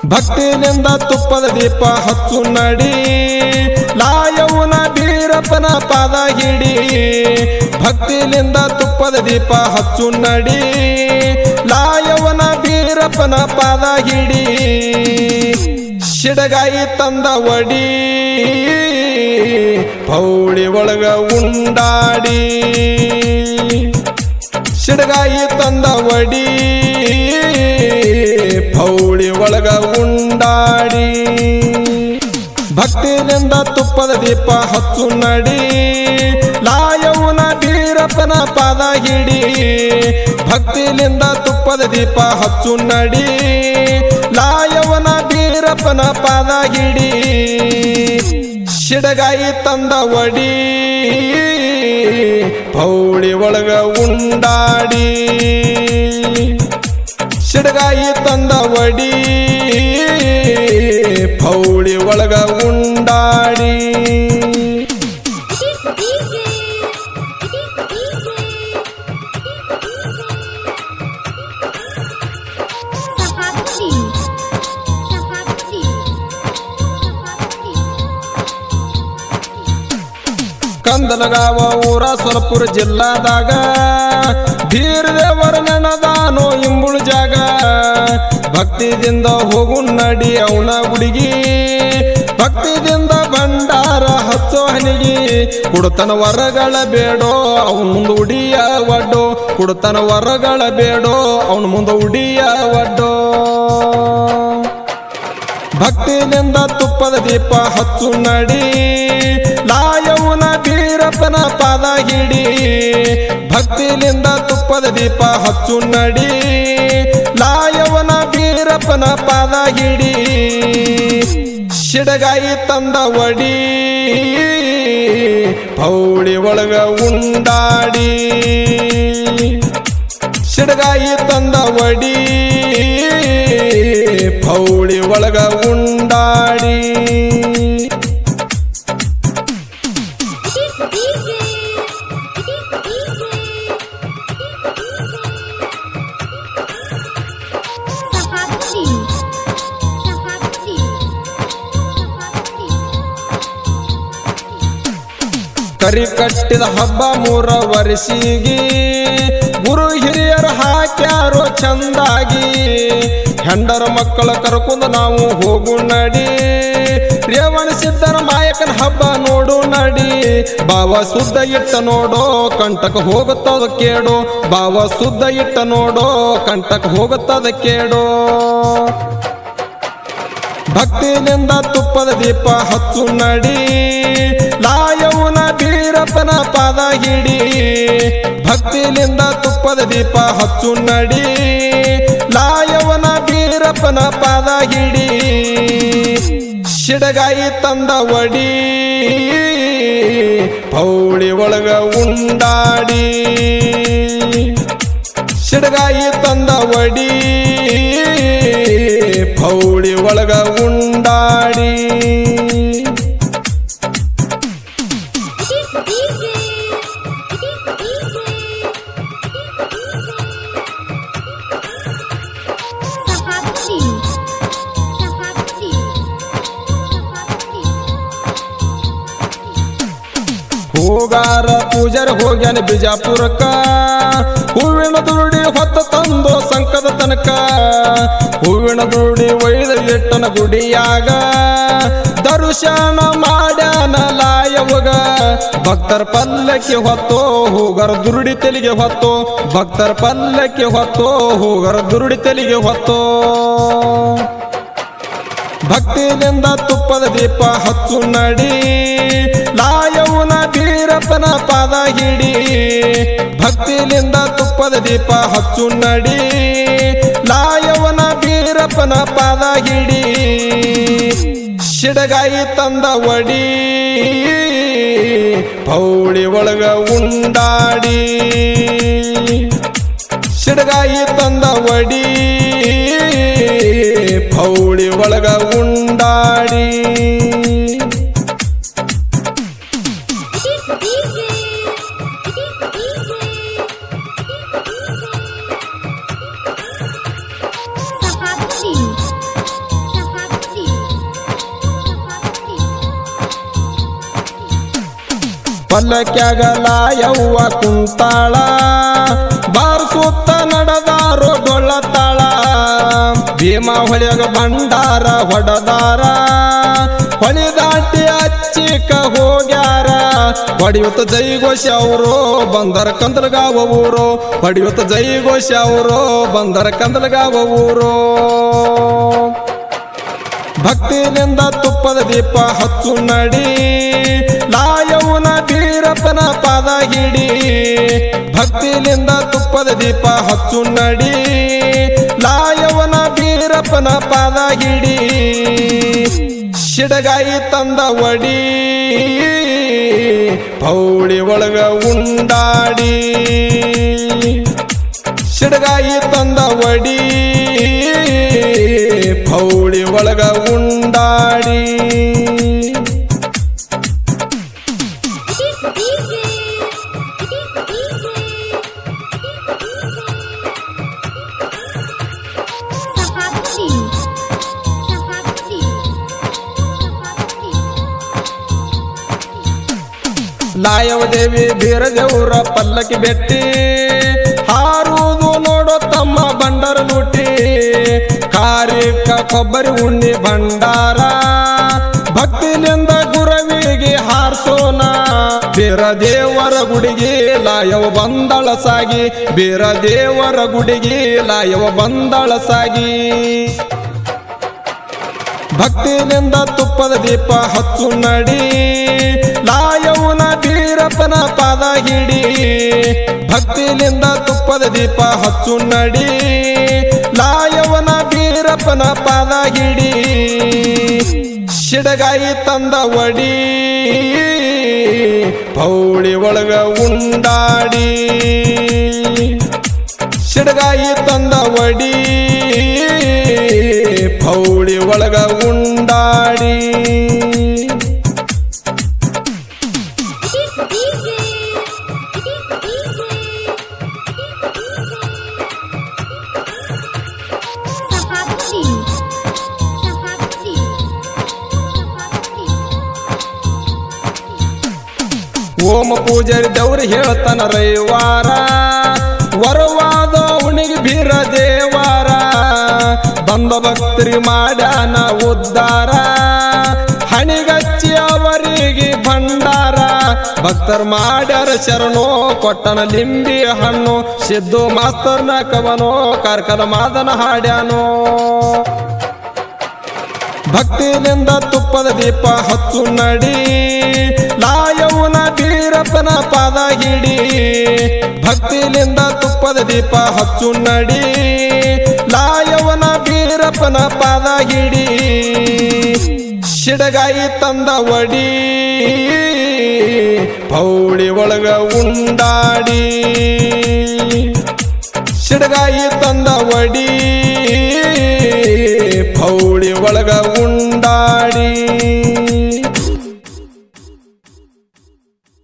ಭಕ್ತಿಯಿಂದ ತುಪ್ಪದ ದೀಪ ಹಚ್ಚು ನಡಿ, ಲಾಯವನ ಬೀರಪ್ಪನ ಪಾದ ಹಿಡಿ. ಭಕ್ತಿಯಿಂದ ತುಪ್ಪದ ದೀಪ ಹಚ್ಚು ನಡಿ, ಲಾಯವನ ಬೀರಪ್ಪನ ಪಾದ ಹಿಡಿ. ಶಿಡಗಾಯಿ ತಂದ ಒಡಿ, ಪೌಳಿ ಒಳಗ ಉಂಡಾಡಿ. ಶಿಡಗಾಯಿ ತಂದ ಒಡಿ, ಪೌಳಿ ಒಳಗ ಉಂಡಾಡಿ. ಭಕ್ತಿಯಿಂದ ತುಪ್ಪದ ದೀಪ ಹಚ್ಚು ನಡಿ, ಲಾಯವನ ಬೀರಪ್ಪನ ಪಾದ ಹಿಡಿ. ಭಕ್ತಿಯಿಂದ ತುಪ್ಪದ ದೀಪ ಹಚ್ಚು ನಡಿ, ಲಾಯವನ ಬೀರಪ್ಪನ ಪಾದ ಹಿಡಿ. ಶಿಡಗಾಯಿ ತಂದ ಒಡಿ, ಪೌಳಿ ಒಳಗ ಉಂಡಾಡಿ. ಶಿಡಗಾಯಿ ತಂದ ಒಡಿ, ಪೌಳಿ ಒಳಗ ಉಂಡಾಡಿ. ಕಂದಲಗಾವ ಊರ ಸೊಲಪುರ ಜಿಲ್ಲಾದಾಗ ಧೀರದೇವರ ನೆನದಾನೋ ಇಂಬುಳು ಜಾಗ. ಭಕ್ತಿದಿಂದ ಹೋಗು ನಡಿ ಅವನ ಗುಡಿಗಿ, ಭಕ್ತಿದಿಂದ ಭಂಡಾರ ಹಚ್ಚೋ ಹನಿಗಿ. ಕುಡುತನ ವರಗಳ ಬೇಡೋ ಅವನ ಮುಂದೆ ಉಡಿಯ ಒಡ್ಡೋ, ಕುಡುತನ ವರಗಳ ಬೇಡೋ ಅವನ ಮುಂದೆ ಉಡಿಯ ಒಡ್ಡೋ. ಭಕ್ತಿಯಿಂದ ತುಪ್ಪದ ದೀಪ ಹಚ್ಚು ನಡಿ, ಲಾಯವನ ಬೀರಪ್ಪನ ಪಾದ ಹಿಡಿ. ಭಕ್ತಿಯಿಂದ ತುಪ್ಪದ ದೀಪ ಹಚ್ಚು ನಡಿ, ಲಾಯವನ ಬೀರಪ್ಪನ ಪಾದ ಹಿಡಿ. ಶಿಡಗಾಯಿ ತಂದ ಒಡಿ, ಪೌಳಿ ಒಳಗ ಉಂಡಾಡಿ. ಶಿಡಗಾಯಿ ತಂದ ಒಡಿ, ಪೌಳಿ ಒಳಗ ಉಂಡಾಡಿ. ಕರಿ ಕಟ್ಟಿದ ಹಬ್ಬ 3 ವರ್ಷಿಗಿ, ಗುರು ಹಿರಿಯರು ಹಾಕ್ಯಾರೋ ಚಂದಾಗಿ. ಹೆಂಡರ ಮಕ್ಕಳ ಕರ್ಕೊಂಡ ನಾವು ಹೋಗು ನಡಿ, ರೇವಣ ಸಿದ್ದರ ಮಾಯಕನ ಹಬ್ಬ ನೋಡು ನಡಿ. ಬಾವ ಸುದ್ದ ಇಟ್ಟ ನೋಡೋ ಕಂಟಕ ಹೋಗುತ್ತದ ಕೇಡೋ, ಬಾವ ಸುದ್ದ ಇಟ್ಟ ನೋಡೋ ಕಂಟಕ ಹೋಗುತ್ತದ ಕೇಡೋ. ಭಕ್ತಿಯಿಂದ ತುಪ್ಪದ ದೀಪ ಹಚ್ಚು ನಡಿ, ಲಾಯವನ ಬೀರಪ್ಪನ ಪಾದ ಹಿಡಿ. ಭಕ್ತಿಯಿಂದ ತುಪ್ಪದ ದೀಪ ಹಚ್ಚು ನಡಿ, ಲಾಯವನ ಬೀರಪ್ಪನ ಪಾದ ಹಿಡಿ. ಶಿಡಗಾಯಿ ತಂದ ಒಡಿ, ಪೌಳಿ ಒಳಗ ಉಂಡಾಡಿ. ಶಿಡಗಾಯಿ ತಂದ ಒಡಿ, ಪೌಳಿ ಒಳಗ ಉಂಡಾಡಿ. ಹೋಗಾರ ಪೂಜಾರಿ ಹೋಗ್ಯಾನ ಬಿಜಾಪುರಕ್ಕ, ಹೂವಿನ ದುರುಡಿ ಹೊತ್ತ ತಂದೋ ಸಂಕದ ತನಕ. ಹೂವಿನ ದುರುಡಿ ಒಯ್ದ ಇಟ್ಟನ ಗುಡಿಯಾಗ, ದರ್ಶನ ಮಾಡ್ಯಾನ ಲಾಯವಗ. ಭಕ್ತರ ಪಲ್ಲಕ್ಕಿ ಹೊತ್ತೋ ಹೋಗರ ದುರುಡಿ ತೆಲಿಗೆ ಹೊತ್ತೋ, ಭಕ್ತರ ಪಲ್ಲಕ್ಕಿ ಹೊತ್ತೋ ಹೋಗರ ದುರುಡಿ ತೆಲಿಗೆ ಹೊತ್ತೋ. ಭಕ್ತಿಯಿಂದ ತುಪ್ಪದ ದೀಪ ಹಚ್ಚು ನಡಿ, ಲಾಯವನ ಬೀರಪ್ಪನ ಪಾದ ಹಿಡಿ. ಭಕ್ತಿಯಿಂದ ತುಪ್ಪದ ದೀಪ ಹಚ್ಚು ನಡಿ, ಲಾಯವನ ಬೀರಪ್ಪನ ಪಾದ ಹಿಡಿ. ಶಿಡಗಾಯಿ ತಂದ ಒಡಿ, ಪೌಳಿ ಒಳಗ ಉಂಡಾಡಿ. ಶಿಡಗಾಯಿ ತಂದ ಒಡಿ, ಪೌಳಿ ಒಳಗ ಉಂಡಾಡಿ. ಪಲ್ಲಕ್ಯಾಗಲ ಯವ್ವ ಕುಂತಾಳ ಬಾರ್ಸುತ್ತ ನಡೆದಾರೋ ಡೊಳ್ಳತಾಳ ಭೀಮ ಹೊಳೆಯಾಗ ಭಂಡಾರ ಹೊಡದಾರ ಹೊಳಿ ದಾಟಿ ಅಚ್ಚಿಕ ಹೋಗ್ಯಾರ ಹೊಡಿಯುತ್ತ ಜೈಘೋಷ ಅವರು ಬಂದರ ಕಂದಲಗಾವ ಊರು ಹೊಡಿಯುತ್ತ ಜೈಘೋಷ ಅವರು ಬಂದರ ಕಂದಲಗಾವ ಊರು ಭಕ್ತಿಯಿಂದ ತುಪ್ಪದ ದೀಪ ಹಚ್ಚು ನಡಿ ಲಾಯವನ ಬೀರಪ್ಪನ ಪಾದ ಹಿಡಿ ಭಕ್ತಿಯಿಂದ ತುಪ್ಪದ ದೀಪ ಹಚ್ಚು ನಡಿ ಲಾಯವನ ಬೀರಪ್ಪನ ಪಾದ ಹಿಡಿ ಶಿಡಗಾಯಿ ತಂದ ಒಡಿ ಪೌಳಿ ಒಳಗ ಉಂಡಾಡಿ ಶಿಡಗಾಯಿ ತಂದ ಒಡಿ ಪೌಳಿ ಒಳಗ ಉಂಡಾಡಿ ಲಾಯವ ದೇವಿ ಬೀರದೇವ್ರ ಪಲ್ಲಕ್ಕಿ ಬೆಟ್ಟಿ ಹಾರುವುದು ನೋಡೋ ತಮ್ಮ ಬಂಡರ ಲೂಟಿ ಕಾರಿಕ ಕೊಬ್ಬರಿ ಉಣ್ಣಿ ಭಂಡಾರ ಭಕ್ತಿಲಿಂದ ಗುರವಿಗೆ ಹಾರ್ಸೋಣ ಬೀರದೇವರ ಗುಡಿಗೆ ಲಾಯವ ಬಂದಳ ಸಾಗಿ ಬೀರದೇವರ ಗುಡಿಗೆ ಲಾಯವ ಬಂದಳ ಸಾಗಿ ಭಕ್ತಿಯಿಂದ ತುಪ್ಪದ ದೀಪ ಹಚ್ಚು ನಡಿ ಲಾಯವನ ಬೀರಪ್ಪನ ಪಾದ ಹಿಡಿ ಭಕ್ತಿಯಿಂದ ತುಪ್ಪದ ದೀಪ ಹಚ್ಚು ನಡಿ ಲಾಯವನ ಬೀರಪ್ಪನ ಪಾದ ಹಿಡಿ ಶಿಡಗಾಯಿ ತಂದ ಒಡಿ ಪೌಳಿ ಒಳಗ ಉಂಡಾಡಿ ಶಿಡಗಾಯಿ ತಂದ ಒಡಿ ಪೌಳಿ ಒಳಗ ಉಂಡಾಡಿ ಓಮ ಪೂಜಾರಿ ದೇವ್ರು ಹೇಳ್ತಾನ ರವಿವಾರ ವರವಾದ ಉಣಿಗೆ ಬೀರ ದೇವಾರ ಬಂದ ಭಕ್ತರಿ ಮಾಡ್ಯಾನ ಉದ್ಧಾರ ಹಣಿಗಚ್ಚಿ ಅವರಿಗೆ ಭಂಡಾರ ಭಕ್ತರ್ ಮಾಡ್ಯಾರ ಶರಣೋ ಕೊಟ್ಟನ ಲಿಂಬಿ ಹಣ್ಣು ಸಿದ್ದು ಮಾಸ್ತರ್ನ ಕವನೋ ಕಾರ್ಕಲ ಮಾದನ ಹಾಡ್ಯಾನೋ ಭಕ್ತಿಯಿಂದ ತುಪ್ಪದ ದೀಪ ಹಚ್ಚು ನಡಿ ಲಾಯವನ ಬೀರಪ್ಪನ ಪಾದ ಹಿಡಿ ಭಕ್ತಿಯಿಂದ ತುಪ್ಪದ ದೀಪ ಹಚ್ಚು ನಡಿ ಲಾಯವನ ಬೀರಪ್ಪನ ಪಾದ ಹಿಡಿ ಶಿಡಗಾಯಿ ತಂದ ಒಡಿ ಪೌಳಿ ಒಳಗ ಉಂಡಾಡಿ ಶಿಡಗಾಯಿ ತಂದ ಒಡಿ ಪೌಳಿ ಒಳಗ ಉಂಡಾಡಿ